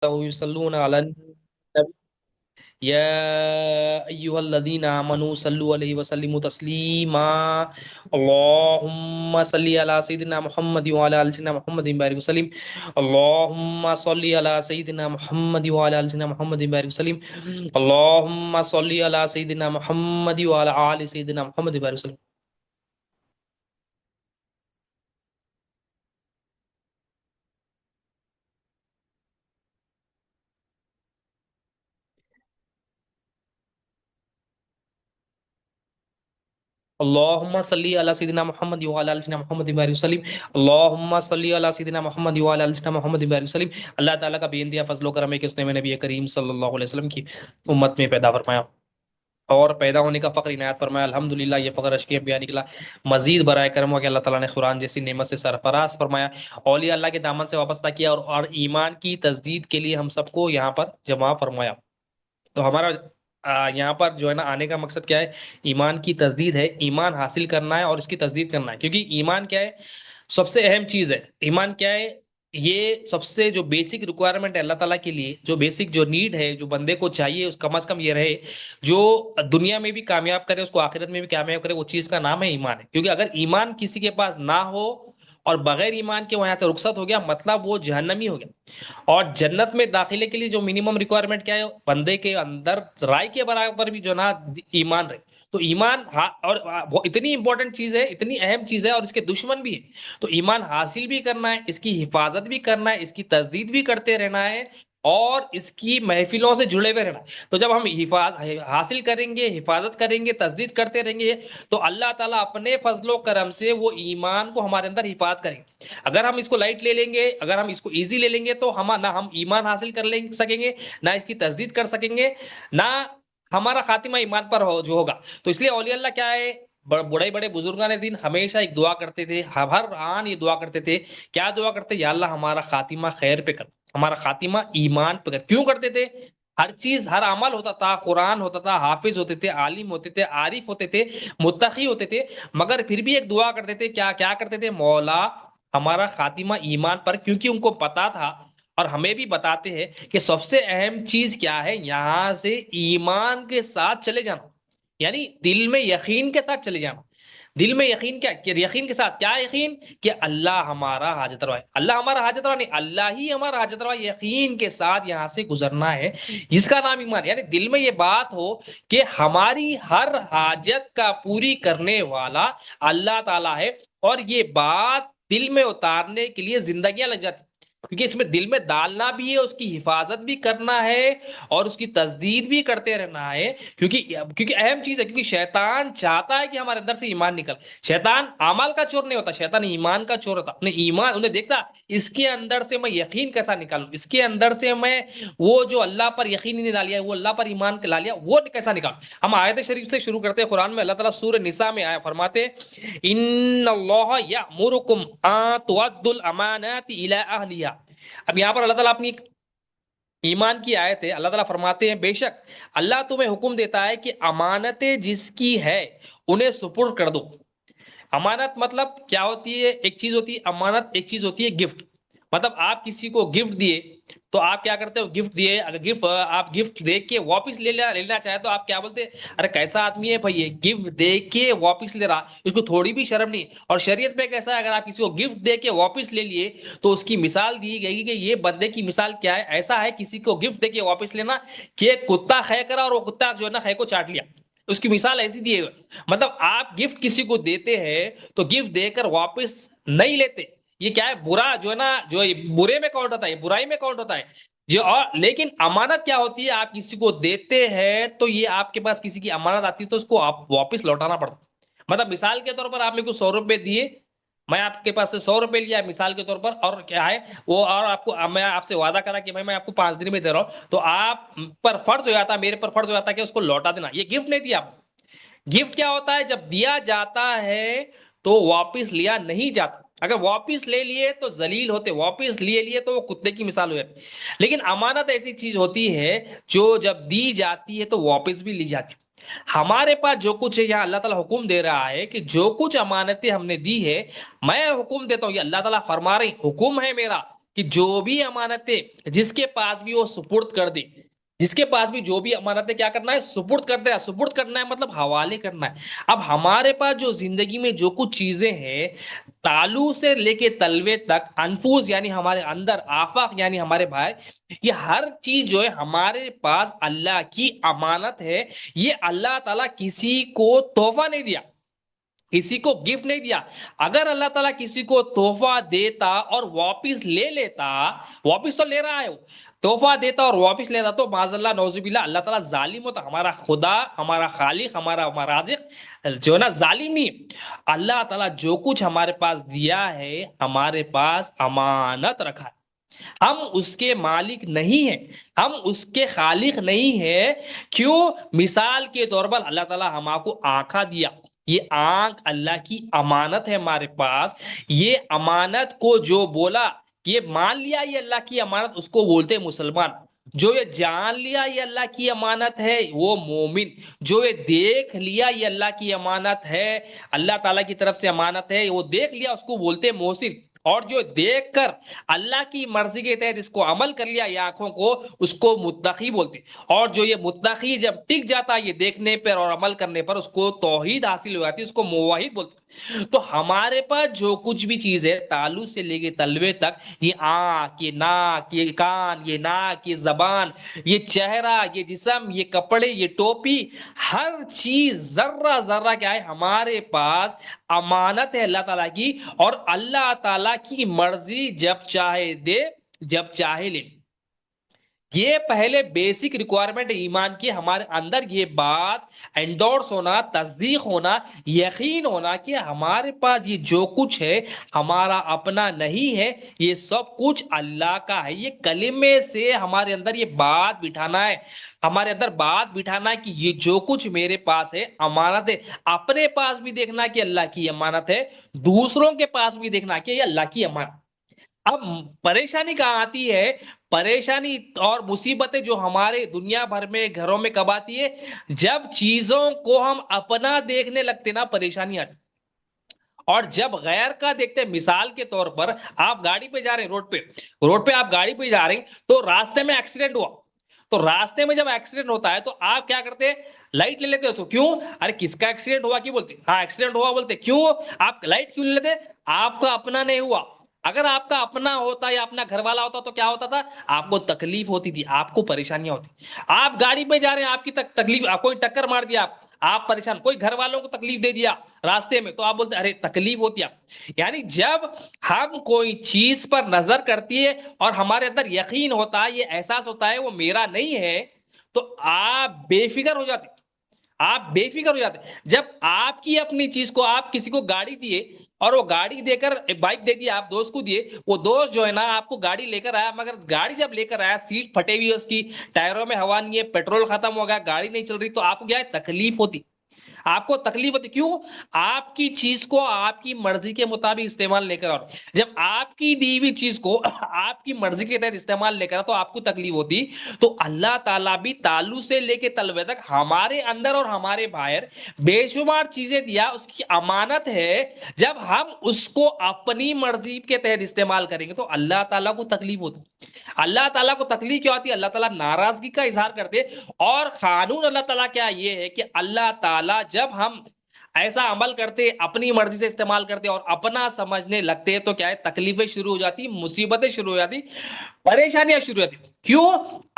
يصلون على النبي يا أيها الذين آمنوا صلوا عليه وسلموا تسليما اللهم صل على سيدنا محمد وعلى آل سيدنا محمد بارك وسلم اللهم صل على سيدنا محمد وعلى آل سيدنا محمد بارك وسلم اللهم صل على سيدنا محمد وعلى آل سيدنا محمد بارك وسلم اللهم صل على سيدنا محمد وعلى ال سيدنا محمد وبارك وسلم اللهم صل على سيدنا محمد وعلى ال سيدنا محمد وبارك وسلم اللہ تعالیٰ کا بے انتہا فضل و کرم ہے کہ اس نے نبی کریم صلی اللہ علیہ وسلم کی امت میں پیدا فرمایا اور پیدا ہونے کا فخر عنایت فرمایا الحمدللہ یہ فخر اشکی انبیاء نکلا مزید برائے کرم ہو کہ اللہ تعالیٰ نے قرآن جیسی نعمت سے سرفراز فرمایا اولیاء اللہ کے دامن سے وابستہ کیا اور ایمان کی تجدید کے لیے ہم سب کو یہاں پر جمع فرمایا تو ہمارا یہاں پر جو ہے نا آنے کا مقصد کیا ہے ایمان کی تجدید ہے ایمان حاصل کرنا ہے اور اس کی تجدید کرنا ہے کیونکہ ایمان کیا ہے سب سے اہم چیز ہے ایمان کیا ہے یہ سب سے جو بیسک ریکوائرمنٹ ہے اللہ تعالیٰ کے لیے جو بیسک جو نیڈ ہے جو بندے کو چاہیے اس کم از کم یہ رہے جو دنیا میں بھی کامیاب کرے اس کو آخرت میں بھی کامیاب کرے وہ چیز کا نام ہے ایمان ہے کیونکہ اگر ایمان کسی کے پاس نہ ہو اور بغیر ایمان کے وہاں سے رخصت ہو گیا مطلب وہ جہنمی ہو گیا اور جنت میں داخلے کے لیے جو منیمم ریکوائرمنٹ کیا ہے بندے کے اندر رائے کے برابر بھی جو نا ایمان رہے تو ایمان اور وہ اتنی امپورٹنٹ چیز ہے اتنی اہم چیز ہے اور اس کے دشمن بھی ہے تو ایمان حاصل بھی کرنا ہے اس کی حفاظت بھی کرنا ہے اس کی تجدید بھی کرتے رہنا ہے اور اس کی محفلوں سے جڑے ہوئے رہنا ہے تو جب ہم حاصل کریں گے حفاظت کریں گے تجدید کرتے رہیں گے تو اللہ تعالیٰ اپنے فضل و کرم سے وہ ایمان کو ہمارے اندر حفاظت کریں گے اگر ہم اس کو لائٹ لے لیں گے اگر ہم اس کو ایزی لے لیں گے تو نہ ہم ایمان حاصل کر سکیں گے نہ اس کی تجدید کر سکیں گے نہ ہمارا خاتمہ ایمان پر جو ہوگا تو اس لیے اولیاء اللہ کیا ہے بڑے بڑے بزرگان دین ہمیشہ ایک دعا کرتے تھے ہر آن یہ دعا کرتے تھے کیا دعا کرتے یا اللہ ہمارا خاتمہ خیر پہ کر ہمارا خاتمہ ایمان پہ کر کیوں کرتے تھے ہر چیز ہر عمل ہوتا تھا قرآن ہوتا تھا حافظ ہوتے تھے عالم ہوتے تھے عارف ہوتے تھے متقی ہوتے تھے مگر پھر بھی ایک دعا کرتے تھے کیا کیا کرتے تھے مولا ہمارا خاتمہ ایمان پر کیونکہ ان کو پتا تھا اور ہمیں بھی بتاتے ہیں کہ سب سے اہم چیز کیا ہے یہاں سے ایمان کے ساتھ چلے جانا یعنی دل میں یقین کے ساتھ چلے جانا دل میں یقین کیا کہ یقین کے ساتھ کیا یقین کہ اللہ ہمارا حاجت روا ہے اللہ ہمارا حاجت روا نہیں اللہ ہی ہمارا حاجت روا یقین کے ساتھ یہاں سے گزرنا ہے جس کا نام ایمان یعنی دل میں یہ بات ہو کہ ہماری ہر حاجت کا پوری کرنے والا اللہ تعالیٰ ہے اور یہ بات دل میں اتارنے کے لیے زندگیاں لگ جاتی کیونکہ اس میں دل میں ڈالنا بھی ہے اس کی حفاظت بھی کرنا ہے اور اس کی تجدید بھی کرتے رہنا ہے کیونکہ اہم چیز ہے کیونکہ شیطان چاہتا ہے کہ ہمارے اندر سے ایمان نکل شیطان اعمال کا چور نہیں ہوتا شیطان ایمان کا چور ہوتا اپنے ایمان انہیں دیکھتا اس کے اندر سے میں یقین کیسا نکالوں اس کے اندر سے میں وہ جو اللہ پر یقین نہیں لا لیا وہ اللہ پر ایمان لا لیا وہ کیسا نکالوں ہم آیت شریف سے شروع کرتے ہیں قرآن میں اللہ تعالیٰ سورہ نساء میں آیا فرماتے ان اللہ یأمرکم ان تؤدوا الامانات الی اہلیہا اب یہاں پر اللہ تعالیٰ اپنی ایمان کی آیت ہے اللہ تعالیٰ فرماتے ہیں بے شک اللہ تمہیں حکم دیتا ہے کہ امانتیں جس کی ہے انہیں سپرد کر دو امانت مطلب کیا ہوتی ہے ایک چیز ہوتی ہے امانت ایک چیز ہوتی ہے گفٹ مطلب آپ کسی کو گفٹ دیے تو آپ کیا کرتے ہو گفٹ دیے اگر گفٹ آپ گفٹ دے کے واپس لینا چاہے تو آپ کیا بولتے ارے کیسا آدمی ہے بھائی گفٹ دے کے واپس لے رہا اس کو تھوڑی بھی شرم نہیں اور شریعت میں کیسا ہے اگر آپ کسی کو گفٹ دے کے واپس لے لیے تو اس کی مثال دی گئی کہ یہ بندے کی مثال کیا ہے ایسا ہے کسی کو گفٹ دے کے واپس لینا کہ ایک کتا خے کرا اور وہ کتا جو ہے نا خے کو چاٹ لیا اس کی مثال ایسی دی ہے مطلب آپ گفٹ کسی کو دیتے ہیں تو گفٹ دے کر واپس نہیں لیتے یہ کیا ہے برا جو ہے نا جو برے میں کاؤنٹ ہوتا ہے برائی میں کاؤنٹ ہوتا ہے جو اور لیکن امانت کیا ہوتی ہے آپ کسی کو دیتے ہیں تو یہ آپ کے پاس کسی کی امانت آتی ہے تو اس کو آپ واپس لوٹانا پڑتا مطلب مثال کے طور پر آپ میرے کو 100 روپے دیے میں آپ کے پاس سے 100 روپے لیا مثال کے طور پر اور کیا ہے وہ اور آپ کو میں آپ سے وعدہ کرا کہ میں آپ کو 5 دن میں دے رہا ہوں تو آپ پر فرض ہو جاتا میرے پر فرض ہو جاتا کہ اس کو لوٹا دینا یہ گفٹ نہیں دیا آپ گفٹ کیا ہوتا ہے جب دیا جاتا ہے تو واپس لیا نہیں جاتا اگر واپس لے لیے تو ذلیل ہوتے واپس لیے تو وہ کتے کی مثال ہو جاتی لیکن امانت ایسی چیز ہوتی ہے جو جب دی جاتی ہے تو واپس بھی لی جاتی ہمارے پاس جو کچھ ہے یہاں اللہ تعالیٰ حکم دے رہا ہے کہ جو کچھ امانتیں ہم نے دی ہے میں حکم دیتا ہوں یہ اللہ تعالیٰ فرما رہی حکم ہے میرا کہ جو بھی امانتیں جس کے پاس بھی وہ سپرد کر دے، جس کے پاس بھی جو بھی امانتیں کیا کرنا ہے، سپرد کر دے. سپرد کرنا ہے مطلب حوالے کرنا ہے. اب ہمارے پاس جو زندگی میں جو کچھ چیزیں ہیں، تالو سے لے کے تلوے تک، انفوس یعنی ہمارے اندر، آفاق یعنی ہمارے بھائی، یہ ہر چیز جو ہے ہمارے پاس اللہ کی امانت ہے. یہ اللہ تعالیٰ کسی کو تحفہ نہیں دیا، کسی کو گفٹ نہیں دیا. اگر اللہ تعالیٰ کسی کو تحفہ دیتا اور واپس لے لیتا، واپس تو لے رہا ہے وہ، تحفہ دیتا اور واپس لیتا تو معاذ اللہ نعوذ باللہ اللہ تعالیٰ ظالم ہوتا. ہمارا خدا، ہمارا خالق، ہمارا رازق جو ہے نا ظالم نہیں. اللہ تعالیٰ جو کچھ ہمارے پاس دیا ہے، ہمارے پاس امانت رکھا ہے. ہم اس کے مالک نہیں ہیں، ہم اس کے خالق نہیں ہیں. کیوں؟ مثال کے طور پر اللہ تعالیٰ ہم کو آنکھیں دیا، یہ آنکھ اللہ کی امانت ہے ہمارے پاس. یہ امانت کو جو بولا، یہ مان لیا یہ اللہ کی امانت، اس کو بولتے ہیں مسلمان. جو یہ جان لیا یہ اللہ کی امانت ہے وہ مومن. جو یہ دیکھ لیا یہ اللہ کی امانت ہے، اللہ تعالیٰ کی طرف سے امانت ہے، وہ دیکھ لیا اس کو بولتے ہیں محسن. اور جو دیکھ کر اللہ کی مرضی کے تحت اس کو عمل کر لیا یہ آنکھوں کو، اس کو متقی بولتے. اور جو یہ متقی جب ٹک جاتا یہ دیکھنے پر اور عمل کرنے پر، اس کو توحید حاصل ہو جاتی، اس کو موحد بولتے. تو ہمارے پاس جو کچھ بھی چیز ہے، تالو سے لے کے تلوے تک، یہ آنکھ، یہ ناک، یہ کان، یہ ناک، یہ زبان، یہ چہرہ، یہ جسم، یہ کپڑے، یہ ٹوپی، ہر چیز ذرہ ذرہ کیا ہے ہمارے پاس امانت ہے اللہ تعالیٰ کی. اور اللہ تعالیٰ کی مرضی جب چاہے دے، جب چاہے لے. یہ پہلے بیسک ریکوائرمنٹ ایمان کی، ہمارے اندر یہ بات انڈورس ہونا، تصدیق ہونا، یقین ہونا کہ ہمارے پاس یہ جو کچھ ہے ہمارا اپنا نہیں ہے، یہ سب کچھ اللہ کا ہے. یہ کلمے سے ہمارے اندر یہ بات بٹھانا ہے، ہمارے اندر بات بٹھانا کہ یہ جو کچھ میرے پاس ہے امانت ہے. اپنے پاس بھی دیکھنا کہ اللہ کی امانت ہے، دوسروں کے پاس بھی دیکھنا کہ یہ اللہ کی امانت. اب پریشانی کہاں آتی ہے؟ پریشانی اور مصیبتیں جو ہمارے دنیا بھر میں گھروں میں کب آتی ہے؟ جب چیزوں کو ہم اپنا دیکھنے لگتے نا، پریشانی آتی. اور جب غیر کا دیکھتے، مثال کے طور پر آپ گاڑی پہ جا رہے ہیں، روڈ پہ آپ گاڑی پہ جا رہے ہیں تو راستے میں ایکسیڈنٹ ہوا. تو راستے میں جب ایکسیڈنٹ ہوتا ہے تو آپ کیا کرتے ہیں؟ لائٹ لے لیتے. اس کو کیوں؟ ارے کس کا ایکسیڈنٹ ہوا کی بولتے، ہاں ایکسیڈنٹ ہوا بولتے. کیوں آپ لائٹ کیوں لے لیتے؟ آپ کا اپنا نہیں ہوا. اگر آپ کا اپنا ہوتا یا اپنا گھر والا ہوتا تو کیا ہوتا تھا؟ آپ کو تکلیف ہوتی تھی، آپ کو پریشانیاں ہوتی. آپ گاڑی پہ جا رہے ہیں، آپ کی تکلیف، کوئی ٹکر مار دیا آپ پریشان، کوئی گھر والوں کو تکلیف دے دیا راستے میں تو آپ بولتے ارے تکلیف ہوتی ہے. یعنی جب ہم کوئی چیز پر نظر کرتی ہے اور ہمارے اندر یقین ہوتا ہے، یہ احساس ہوتا ہے وہ میرا نہیں ہے، تو آپ بے فکر ہو جاتے، آپ بے فکر ہو جاتے. جب آپ کی اپنی چیز کو، آپ کسی کو گاڑی دیے اور وہ گاڑی دے کر، بائک دے دی آپ دوست کو دیے، وہ دوست جو ہے نا آپ کو گاڑی لے کر آیا، مگر گاڑی جب لے کر آیا سیٹ پھٹے ہوئی ہے اس کی، ٹائروں میں ہوا نہیں ہے، پیٹرول ختم ہو گیا، گاڑی نہیں چل رہی، تو آپ کو کیا ہے؟ تکلیف ہوتی. آپ کو تکلیف ہوتی. کیوں؟ آپ کی چیز کو آپ کی مرضی کے مطابق استعمال نہیں کرا. جب آپ کی دی ہوئی چیز کو آپ کی مرضی کے تحت استعمال نہیں کرا تو آپ کو تکلیف ہوتی. تو اللہ تعالیٰ بھی تالو سے لے کے تلوے تک ہمارے اندر اور ہمارے باہر بے شمار چیزیں دیا، اس کی امانت ہے. جب ہم اس کو اپنی مرضی کے تحت استعمال کریں گے تو اللہ تعالیٰ کو تکلیف ہوتی. اللہ تعالیٰ کو تکلیف کیا ہوتی ہے؟ اللہ تعالیٰ ناراضگی کا اظہار کرتے. اور قانون اللہ تعالیٰ کیا یہ ہے کہ اللہ تعالیٰ جب ہم ایسا عمل کرتے، اپنی مرضی سے استعمال کرتے اور اپنا سمجھنے لگتے تو کیا ہے؟ تکلیفیں شروع ہو جاتی، مصیبتیں شروع ہو جاتی، پریشانیاں شروع ہو جاتی. کیوں؟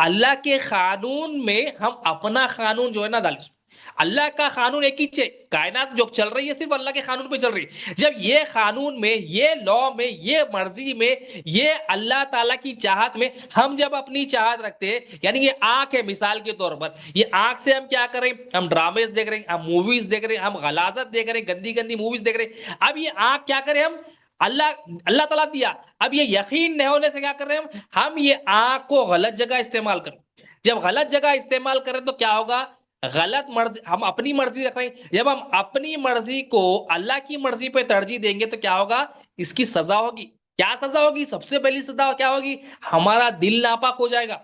اللہ کے قانون میں ہم اپنا قانون جو ہے نا ڈالیں. اللہ کا قانون ایک ہی ہے، کائنات جو چل رہی ہے صرف اللہ کے قانون پہ چل رہی ہے. جب یہ قانون میں، یہ لا میں، یہ مرضی میں، یہ اللہ تعالیٰ کی چاہت میں ہم جب اپنی چاہت رکھتے ہیں، یعنی یہ آنکھ ہے مثال کے طور پر، یہ آنکھ سے ہم کیا کریں؟ ہم ڈرامز دیکھ رہے ہیں، ہم موویز دیکھ رہے ہیں، ہم غلاظت دیکھ رہے ہیں، گندی گندی موویز دیکھ رہے ہیں. اب یہ آنکھ کیا کریں ہم؟ اللہ تعالیٰ دیا، اب یہ یقین نہیں ہونے سے کیا کر رہے ہیں ہم یہ آنکھ کو غلط جگہ استعمال کریں. جب غلط جگہ استعمال کریں تو کیا ہوگا؟ غلط مرضی، ہم اپنی مرضی رکھ رہے ہیں. جب ہم اپنی مرضی کو اللہ کی مرضی پہ ترجیح دیں گے تو کیا ہوگا؟ اس کی سزا ہوگی. کیا سزا ہوگی؟ سب سے پہلی سزا کیا ہوگی؟ ہمارا دل ناپاک ہو جائے گا.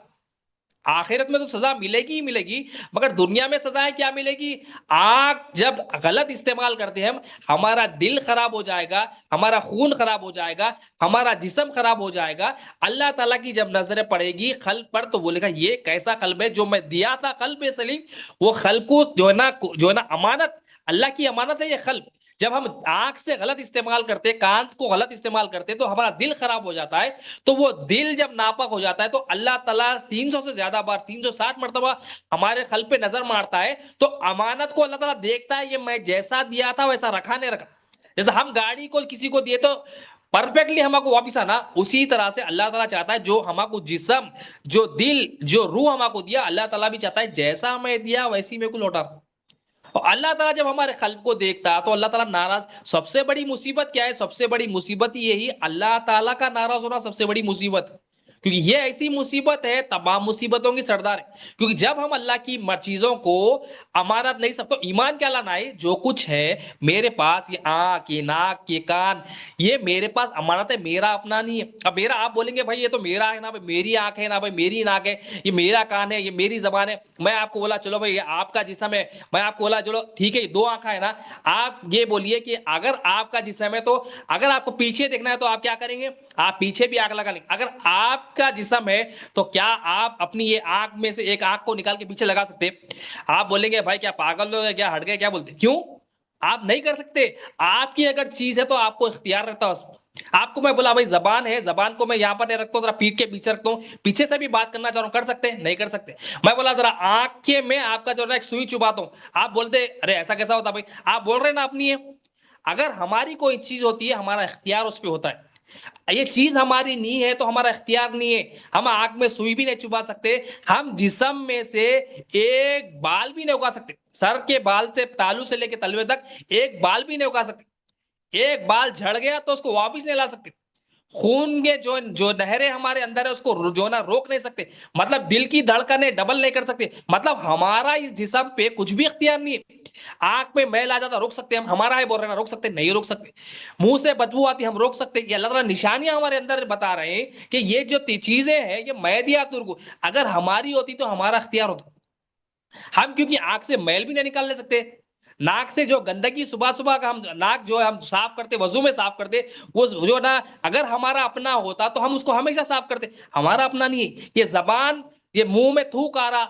آخرت میں تو سزا ملے گی ہی ملے گی، مگر دنیا میں سزائیں کیا ملے گی؟ آگ جب غلط استعمال کرتے ہیں ہم، ہمارا دل خراب ہو جائے گا، ہمارا خون خراب ہو جائے گا، ہمارا جسم خراب ہو جائے گا۔ اللہ تعالیٰ کی جب نظریں پڑے گی قلب پر تو بولے گا یہ کیسا قلب ہے جو میں دیا تھا قلب سلیم، وہ قلب کو جو ہے نا امانت، اللہ کی امانت ہے یہ قلب۔ جب ہم آنکھ سے غلط استعمال کرتے، کان کو غلط استعمال کرتے تو ہمارا دل خراب ہو جاتا ہے، تو وہ دل جب ناپاک ہو جاتا ہے تو اللہ تعالیٰ 300 سے زیادہ بار، 360 مرتبہ ہمارے قلب پہ نظر مارتا ہے، تو امانت کو اللہ تعالیٰ دیکھتا ہے، یہ میں جیسا دیا تھا ویسا رکھا نہیں رکھا۔ جیسے ہم گاڑی کو کسی کو دیے تو پرفیکٹلی ہم کو واپس آنا، اسی طرح سے اللہ تعالیٰ چاہتا ہے جو ہم کو جسم، جو دل، جو روح ہم کو دیا، اللہ تعالیٰ بھی چاہتا ہے جیسا میں دیا ویسی میں کو لوٹا۔ اور اللہ تعالیٰ جب ہمارے قلب کو دیکھتا تو اللہ تعالیٰ ناراض، سب سے بڑی مصیبت کیا ہے؟ سب سے بڑی مصیبت یہی اللہ تعالیٰ کا ناراض ہونا سب سے بڑی مصیبت، کیونکہ یہ ایسی مصیبت ہے تمام مصیبتوں کی سردار ہے۔ کیونکہ جب ہم اللہ کی چیزوں کو امانت نہیں، سب تو ایمان کیا لانا ہے؟ جو کچھ ہے میرے پاس، یہ آنکھ، یہ ناک، یہ کان، یہ میرے پاس امانت ہے، میرا اپنا نہیں ہے۔ اب میرا آپ بولیں گے بھائی یہ تو میرا ہے نا، بھائی میری آنکھ ہے نا، بھائی میری ناک ہے، یہ میرا کان ہے، یہ میری زبان ہے۔ میں آپ کو بولا چلو بھائی یہ آپ کا جسم ہے، میں آپ کو بولا چلو ٹھیک ہے یہ 2 آنکھیں ہے نا، آپ یہ بولیے کہ اگر آپ کا جسم ہے تو اگر آپ کو پیچھے دیکھنا ہے تو آپ کیا کریں گے؟ آپ پیچھے بھی آنکھ لگا لیں گے۔ اگر آپ کا جسم ہے تو کیا آپ اپنی یہ آنکھ میں سے ایک آنکھ کو نکال کے پیچھے لگا سکتے؟ آپ بولیں گے بھائی کیا پاگل ہو گئے، کیا ہٹ گئے، کیا بولتے؟ کیوں آپ نہیں کر سکتے؟ آپ کی اگر چیز ہے تو آپ کو اختیار رہتا ہے۔ آپ کو میں بولا بھائی زبان ہے، زبان کو میں یہاں پر نہیں رکھتا ہوں، ذرا پیٹ کے پیچھے رکھتا ہوں، پیچھے سے بھی بات کرنا چاہ رہا ہوں، کر سکتے؟ نہیں کر سکتے۔ میں بولا ذرا آنکھ کے میں آپ کا جو ہے ایک سوئی چباتا ہوں، آپ بولتے ارے ایسا کیسا ہوتا بھائی؟ آپ بول رہے ہیں نا اپنی ہے۔ اگر ہماری کوئی چیز ہوتی ہے ہمارا اختیار اس پہ ہوتا ہے، یہ چیز ہماری نہیں ہے تو ہمارا اختیار نہیں ہے، ہم آنکھ میں سوئی بھی نہیں چبا سکتے، ہم جسم میں سے ایک بال بھی نہیں اگا سکتے، سر کے بال سے تالو سے لے کے تلوے تک ایک بال بھی نہیں اگا سکتے۔ ایک بال جھڑ گیا تو اس کو واپس نہیں لا سکتے۔ خون کے جو نہریں ہمارے اندر ہے اس کو جو نا روک نہیں سکتے، مطلب دل کی دھڑکنیں ڈبل نہیں کر سکتے، مطلب ہمارا اس جسم پہ کچھ بھی اختیار نہیں ہے۔ آنکھ میں میل آ جاتا روک سکتے ہم، ہمارا ہے بول رہے ہیں روک سکتے نہیں روک سکتے۔ منہ سے بدبو آتی ہم روک سکتے؟ یہ اللہ تعالیٰ نشانیاں ہمارے اندر بتا رہے ہیں کہ یہ جو چیزیں ہیں یہ میں دیا تجھ کو، اگر ہماری ہوتی تو ہمارا اختیار ہوتا۔ ہم کیونکہ آنکھ سے میل بھی نہیں نکالنے سکتے، ناک سے جو گندگی صبح صبح کا ہم ناک جو ہے ہم صاف کرتے، وضو میں صاف کرتے، وہ جو نا اگر ہمارا اپنا ہوتا تو ہم اس کو ہمیشہ صاف کرتے، ہمارا اپنا نہیں ہے۔ یہ زبان، یہ منہ میں تھوک آ رہا،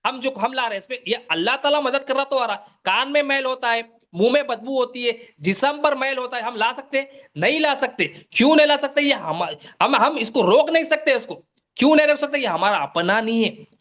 ہم لا رہے ہیں اس پہ، یہ اللہ تعالیٰ مدد کر رہا تو آ رہا۔ کان میں میل ہوتا ہے، منہ میں بدبو ہوتی ہے، جسم پر میل ہوتا ہے، ہم لا سکتے نہیں لا سکتے؟ کیوں نہیں لا سکتے؟ یہ ہم اس کو روک نہیں سکتے، اس کو کیوں نہیں روک سکتے؟ یہ ہمارا اپنا نہیں ہے۔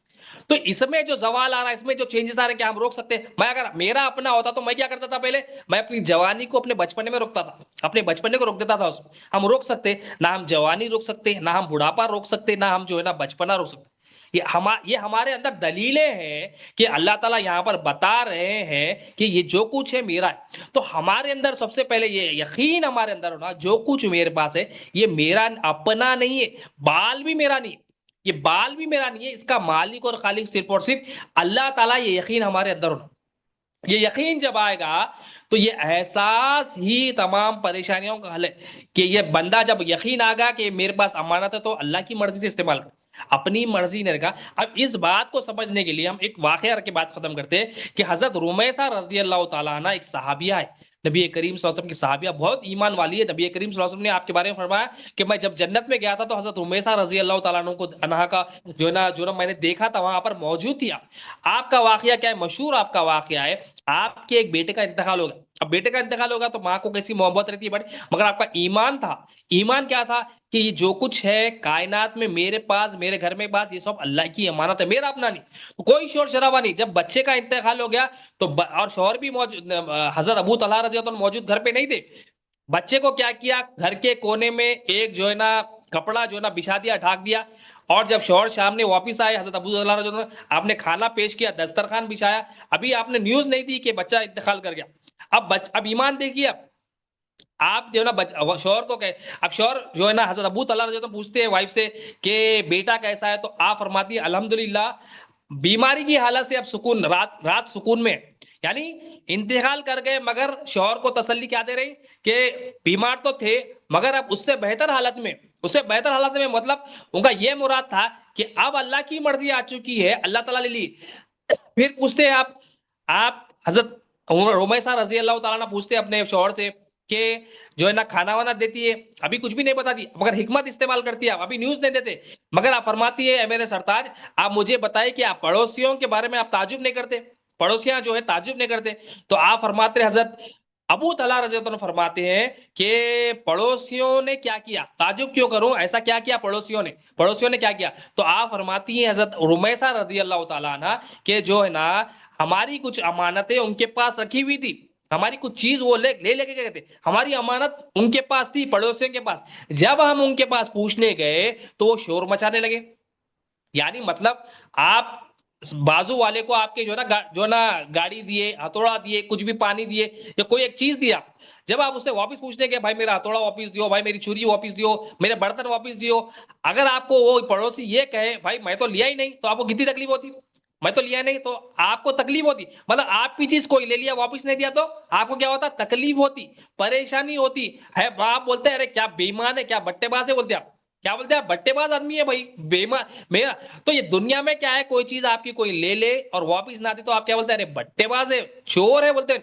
تو اس میں جو زوال آ رہا ہے، اس میں جو چینجز آ رہے ہیں کیا ہم روک سکتے؟ میں اگر میرا اپنا ہوتا تو میں کیا کرتا تھا پہلے؟ میں اپنی جوانی کو اپنے بچپنے میں روکتا تھا، اپنے بچپنے کو روک دیتا تھا اس میں۔ ہم روک سکتے نہ، ہم جوانی روک سکتے نہ، ہم بڑھاپا روک سکتے نہ، ہم جو ہے نا بچپنا روک سکتے۔ یہ ہمارے اندر دلیلیں ہیں کہ اللہ تعالیٰ یہاں پر بتا رہے ہیں کہ یہ جو کچھ ہے میرا ہے۔ تو ہمارے اندر سب سے پہلے یہ یقین ہمارے اندر ہونا، جو کچھ میرے پاس ہے یہ میرا اپنا نہیں ہے، بال بھی میرا نہیں ہے، یہ بال بھی میرا نہیں ہے، اس کا مالک اور خالق صرف اور صرف اللہ تعالیٰ۔ یہ یقین ہمارے اندر ہونا، یہ یقین جب آئے گا تو یہ احساس ہی تمام پریشانیوں کا حل ہے۔ کہ یہ بندہ جب یقین آ گا کہ میرے پاس امانت ہے تو اللہ کی مرضی سے استعمال کر، اپنی مرضی نے رکھا۔ اب اس بات کو سمجھنے کے لیے ہم ایک واقعہ کے بات ختم کرتے ہیں کہ حضرت رمیسہ رضی اللہ تعالیٰ عنہ ایک صحابیہ ہے، نبی کریم صلی اللہ علیہ وسلم کی صحابیہ، بہت ایمان والی ہے۔ نبی کریم صلی اللہ علیہ وسلم نے آپ کے بارے میں فرمایا کہ میں جب جنت میں گیا تھا تو حضرت رمیسہ رضی اللہ تعالیٰ عنہ کو انہا کا جو نا میں نے دیکھا تھا، وہاں پر موجود تھی۔ آپ کا واقعہ کیا ہے؟ مشہور آپ کا واقعہ ہے، آپ کے ایک بیٹے کا انتقال ہوگا۔ اب بیٹے کا انتقال ہوگا تو ماں کو کیسی محبت رہتی ہے بڑی، مگر آپ کا ایمان تھا۔ ایمان کیا تھا؟ کہ یہ جو کچھ ہے کائنات میں میرے پاس، میرے گھر میں پاس، یہ سب اللہ کی امانت ہے، میرا اپنا نہیں، کوئی شور شرابہ نہیں۔ جب بچے کا انتقال ہو گیا تو اور شوہر بھی موجود، حضرت ابو طلحہ رضی اللہ عنہ موجود گھر پہ نہیں تھے، بچے کو کیا کیا؟ گھر کے کونے میں ایک جو ہے نا کپڑا جو ہے نا بچھا دیا، ڈھاک دیا، اور جب شوہر شام نے واپس آئے، حضرت ابو طلحہ رضی اللہ عنہ، آپ نے کھانا پیش کیا، دسترخوان بچھایا، ابھی آپ نے نیوز نہیں دی کہ بچہ انتقال کر گیا۔ اب ایمان دیکھیے، آپ جو ہے نا شوہر کو کہ اب شوہر جو ہے نا حضرت ابو طلحہ رضی اللہ عنہ پوچھتے ہیں وائف سے کہ بیٹا کیسا ہے، تو آپ فرماتی ہے الحمدللہ، بیماری کی حالت سے اب سکون، رات سکون میں، یعنی انتقال کر گئے مگر شوہر کو تسلی کیا دے رہی کہ بیمار تو تھے مگر اب اس سے بہتر حالت میں، اس سے بہتر حالت میں، مطلب ان کا یہ مراد تھا کہ اب اللہ کی مرضی آ چکی ہے، اللہ تعالیٰ نے لی. پھر پوچھتے ہیں آپ حضرت رمیسہ رضی اللہ تعالیٰ عنہ پوچھتے ہیں اپنے شوہر سے کہ جو ہے نا کھانا وانا دیتی ہے، ابھی کچھ بھی نہیں بتاتی مگر حکمت استعمال کرتی ہے، ابھی نیوز نہیں دیتے، مگر آپ فرماتی ہے اے میرے سرتاج آپ مجھے بتائیں کہ آپ پڑوسیوں کے بارے میں آپ تعجب نہیں کرتے، پڑوسیاں جو ہے تعجب نہیں کرتے. تو آپ فرماتے ہیں حضرت ابو طلحہ رضی اللہ عنہ فرماتے ہیں کہ پڑوسیوں نے کیا کیا، تعجب کیوں کروں، ایسا کیا کیا پڑوسیوں نے کیا کیا. تو آپ فرماتی ہیں حضرت رمیسہ رضی اللہ تعالیٰ عنہ کہ جو ہے نا ہماری کچھ امانتیں ان کے پاس رکھی ہوئی تھی، ہماری کچھ چیز وہ لے کے گئے تھے، ہماری امانت ان کے پاس تھی، پڑوسیوں کے پاس. جب ہم ان کے پاس پوچھنے گئے تو وہ شور مچانے لگے. یعنی مطلب آپ بازو والے کو آپ کے جو ہے نا گاڑی دیے، ہتھوڑا دیے، کچھ بھی پانی دیے یا کوئی ایک چیز دیا، جب آپ اسے واپس پوچھنے کے بھائی میرا ہتھوڑا واپس دیو، بھائی میری چھری واپس دیو، میرے برتن واپس دیو، اگر آپ کو وہ پڑوسی یہ کہے بھائی میں تو لیا ہی نہیں، تو آپ کو کتنی تکلیف ہوتی، میں تو لیا نہیں تو آپ کو تکلیف ہوتی. مطلب آپ کی چیز کوئی لے لیا واپس نہیں دیا تو آپ کو کیا ہوتا، تکلیف ہوتی، پریشانی ہوتی ہے. آپ بولتے ہیں ارے کیا بے ایمان ہے، کیا بٹے باز ہے، بولتے آپ کیا بولتے ہیں، بٹے باز آدمی ہے بھائی، بے ایمان میرا. تو یہ دنیا میں کیا ہے، کوئی چیز آپ کی کوئی لے لے اور واپس نہ دے تو آپ کیا بولتے ہیں، ارے بٹے باز ہے، چور ہے بولتے ہیں.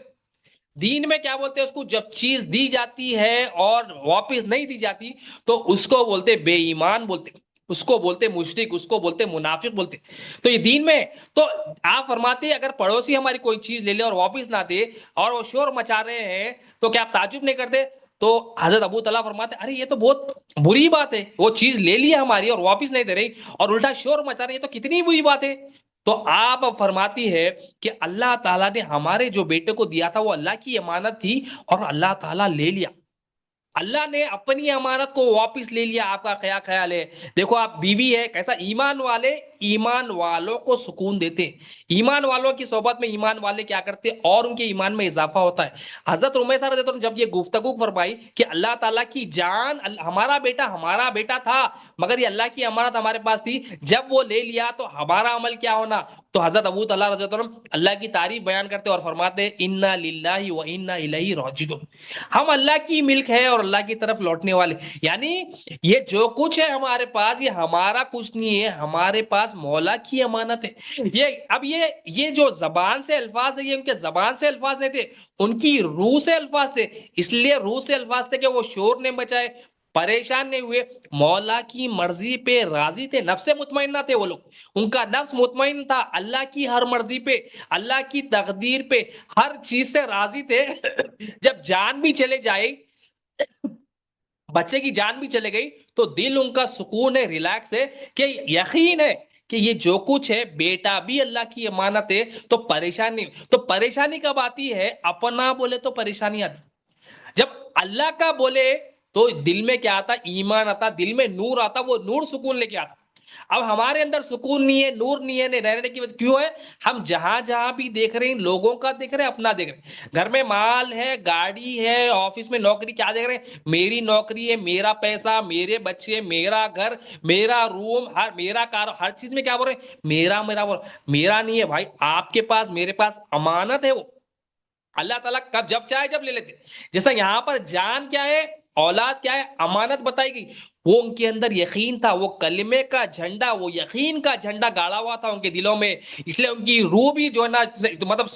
دین میں کیا بولتے ہیں اس کو، جب چیز دی جاتی ہے اور واپس نہیں دی جاتی تو اس کو بولتے بے ایمان بولتے، اس کو بولتے مشرک، اس کو بولتے منافق بولتے. تو یہ دین میں. تو آپ فرماتے ہیں اگر پڑوسی ہماری کوئی چیز لے لے اور واپس نہ دے اور وہ شور مچا رہے ہیں تو کیا آپ تعجب نہیں کرتے. تو حضرت ابو طلحہ فرماتے ارے یہ تو بہت بری بات ہے، وہ چیز لے لی ہماری اور واپس نہیں دے رہی اور الٹا شور مچا رہی ہے، تو کتنی بری بات ہے. تو آپ فرماتی ہے کہ اللہ تعالیٰ نے ہمارے جو بیٹے کو دیا تھا وہ اللہ کی امانت تھی اور اللہ تعالیٰ لے لیا، اللہ نے اپنی امانت کو واپس لے لیا. آپ کا کیا خیال ہے؟ دیکھو آپ بیوی ہے کیسا، ایمان والے ایمان والوں کو سکون دیتے، ایمان والوں کی صحبت میں ایمان والے کیا کرتے اور ان کے ایمان میں اضافہ ہوتا ہے. حضرت رمیسہ رضی اللہ عنہ جب یہ گفتگو فرمائی کہ اللہ تعالیٰ کی جان، ہمارا بیٹا تھا مگر یہ اللہ کی امانت ہمارے پاس تھی، جب وہ لے لیا تو ہمارا عمل کیا ہونا. تو حضرت ابو طلحہ رضی اللہ عنہ اللہ کی تعریف بیان کرتے اور فرماتے انا للہ و انا الیہ راجعون، ہم اللہ کی ملک ہے اور اللہ کی طرف لوٹنے والے. یعنی یہ جو کچھ ہے ہمارے پاس یہ ہمارا کچھ نہیں ہے، ہمارے پاس مولا کی امانت ہے. یہ جو زبان سے الفاظ ہے یہ ان کے زبان سے الفاظ نہیں تھے، ان کی روح سے الفاظ تھے. اس لیے روح سے الفاظ تھے کہ وہ شور نہیں بچائے، پریشان نہیں ہوئے، مولا کی مرضی پہ راضی تھے، نفس مطمئنہ تھے وہ لوگ. ان کا نفس مطمئن تھا اللہ کی ہر مرضی پہ، اللہ کی تقدیر پہ، ہر چیز سے راضی تھے. جب جان بھی چلے جائے، بچے کی جان بھی چلے گئی تو دل ان کا سکون ہے، ریلیکس ہے کہ یقین ہے کہ یہ جو کچھ ہے بیٹا بھی اللہ کی امانت ہے. تو پریشانی، تو پریشانی کب آتی ہے، اپنا بولے تو پریشانی آتی، جب اللہ کا بولے تو دل میں کیا آتا، ایمان آتا، دل میں نور آتا، وہ نور سکون لے کے آتا. اب ہمارے اندر سکون نہیں ہے، نور نہیں ہے، نہیں رہنے کی وجہ کیوں ہے، ہم جہاں جہاں بھی دیکھ رہے ہیں لوگوں کا دیکھ رہے ہیں، اپنا دیکھ رہے ہیں، گھر میں مال ہے، گاڑی ہے، آفس میں نوکری، کیا دیکھ رہے ہیں، میری نوکری ہے، میرا پیسہ، میرے بچے، میرا گھر، میرا روم، میرا کار، ہر چیز میں کیا بول رہے ہیں، میرا میرا نہیں ہے بھائی. آپ کے پاس میرے پاس امانت ہے، وہ اللہ تعالیٰ کب جب چاہے جب لے لیتے. جیسا یہاں پر جان کیا ہے، اولاد کیا ہے، امانت بتائی گئی، وہ ان کے اندر یقین تھا، وہ کلمے کا جھنڈا، وہ یقین کا جھنڈا گاڑا ہوا تھا ان کے دلوں میں. اس لیے ان کی روح بھی جو ہے نا مطلب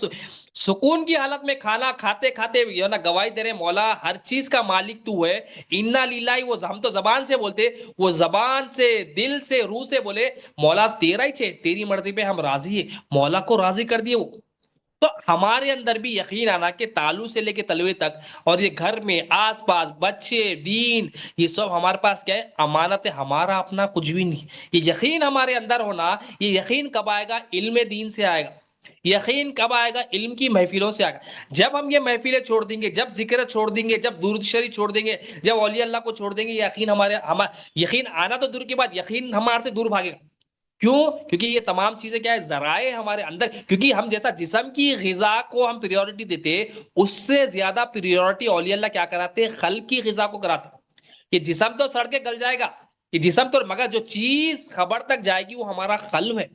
سکون کی حالت میں کھانا کھاتے کھاتے جو ہے نا گواہی دے رہے مولا ہر چیز کا مالک تو ہے، انا للہ. وہ ہم تو زبان سے بولتے، وہ زبان سے، دل سے، روح سے بولے مولا تیرا ہی چھے، تیری مرضی پہ ہم راضی ہے، مولا کو راضی کر دیے وہ. تو ہمارے اندر بھی یقین آنا کہ تالو سے لے کے تلوے تک اور یہ گھر میں آس پاس بچے، دین، یہ سب ہمارے پاس کیا ہے، امانت ہے، ہمارا اپنا کچھ بھی نہیں. یہ یقین ہمارے اندر ہونا، یہ یقین کب آئے گا، علم دین سے آئے گا. یقین کب آئے گا، علم کی محفلوں سے آئے گا. جب ہم یہ محفلیں چھوڑ دیں گے، جب ذکر چھوڑ دیں گے، جب درود شریف چھوڑ دیں گے، جب اولیاء اللہ کو چھوڑ دیں گے، یقین یقین آنا تو دور کی بات، یقین ہمارے سے دور بھاگے گا. کیوں؟ کیونکہ یہ تمام چیزیں کیا ہے، ذرائع ہمارے اندر. کیونکہ ہم جیسا جسم کی غذا کو ہم پریورٹی دیتے، اس سے زیادہ پریورٹی اولیاء اللہ کیا کراتے، قلب کی غذا کو کراتے. یہ جسم تو سڑ کے گل جائے گا، یہ جسم تو، مگر جو چیز خبر تک جائے گی وہ ہمارا قلب ہے.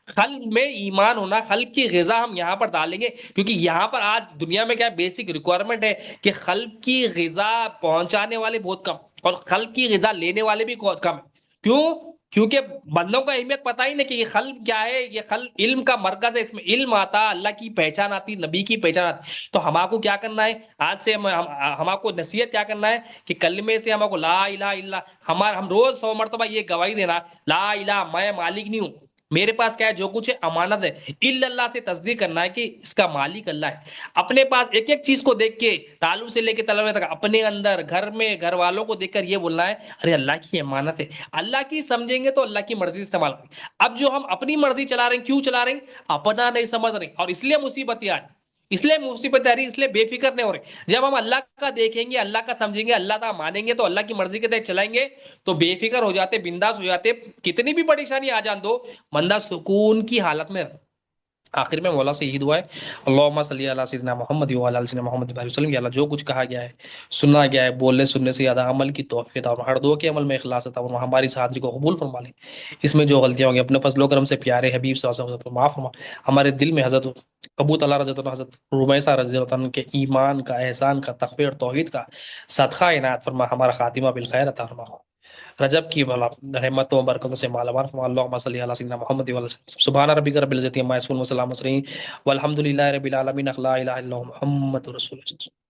قلب میں ایمان ہونا، قلب کی غذا ہم یہاں پر ڈالیں گے. کیونکہ یہاں پر آج دنیا میں کیا بیسک ریکوائرمنٹ ہے کہ قلب کی غذا پہنچانے والے بہت کم اور قلب کی غذا لینے والے بھی بہت کم. کیوں؟ کیونکہ بندوں کو اہمیت پتہ ہی نہیں کہ یہ قلب کیا ہے، یہ قلب علم کا مرکز ہے، اس میں علم آتا، اللہ کی پہچان آتی، نبی کی پہچان آتی. تو ہم کو کیا کرنا ہے آج سے، ہم کو نصیحت کیا کرنا ہے کہ کلمے سے ہم کو لا الہ الا، ہم روز 100 مرتبہ یہ گواہی دینا، لا الہ، میں مالک نہیں ہوں، میرے پاس کیا ہے، جو کچھ ہے امانت ہے، الا اللہ سے تصدیق کرنا ہے کہ اس کا مالک اللہ ہے. اپنے پاس ایک ایک چیز کو دیکھ کے، تعلق سے لے کے تلوے تک، اپنے اندر، گھر میں، گھر والوں کو دیکھ کر یہ بولنا ہے ارے اللہ کی امانت ہے، اللہ کی سمجھیں گے تو اللہ کی مرضی استعمال کریں. اب جو ہم اپنی مرضی چلا رہے ہیں، کیوں چلا رہے ہیں؟ اپنا نہیں سمجھ رہے، اور اس لیے مصیبت آ رہی، اس لیے مصیبت آ رہی، اس لیے بے فکر نہیں ہو رہے. جب ہم اللہ کا دیکھیں گے، اللہ کا سمجھیں گے، اللہ کا مانیں گے، تو اللہ کی مرضی کے تحت چلائیں گے، تو بے فکر ہو جاتے، بنداس ہو جاتے. کتنی بھی پریشانی آ جان دو، بندہ سکون کی حالت میں رہتا. آخر میں مولا سے یہی دعا ہے، اللہم صلی علی سیدنا محمد وعلی آل سیدنا محمد وبارک وسلم. یا اللہ جو کچھ کہا گیا ہے، سنا گیا ہے، بولنے سننے سے زیادہ عمل کی توفیق عطا فرما، ہر دعا کے عمل میں اخلاص عطا فرما، ہماری اس حاضری کو قبول فرما لے. اس میں جو غلطیاں ہوں گی اپنے فضل و کرم سے پیارے حبیب صلی اللہ علیہ وسلم معاف فرما. ہمارے دل میں حضرت ابو طلحہ رضی اللہ عنہ، حضرت رمیثہ رضی اللہ عنہ کے ایمان کا، احسان کا، تقوی اور توحید کا صدقہ عنایت فرما. ہمارا خاتمہ بالخیر عطا فرما. رجب کی بلا رحمتوں و برکتوں سے مالا مال فرما. اللہم صلی علی سیدنا محمد وعلی آل سیدنا، سبحان ربک رب العزۃ عما یصفون وسلام علی المرسلین والحمد للہ رب العالمین. لا الہ الا اللہ محمد رسول اللہ.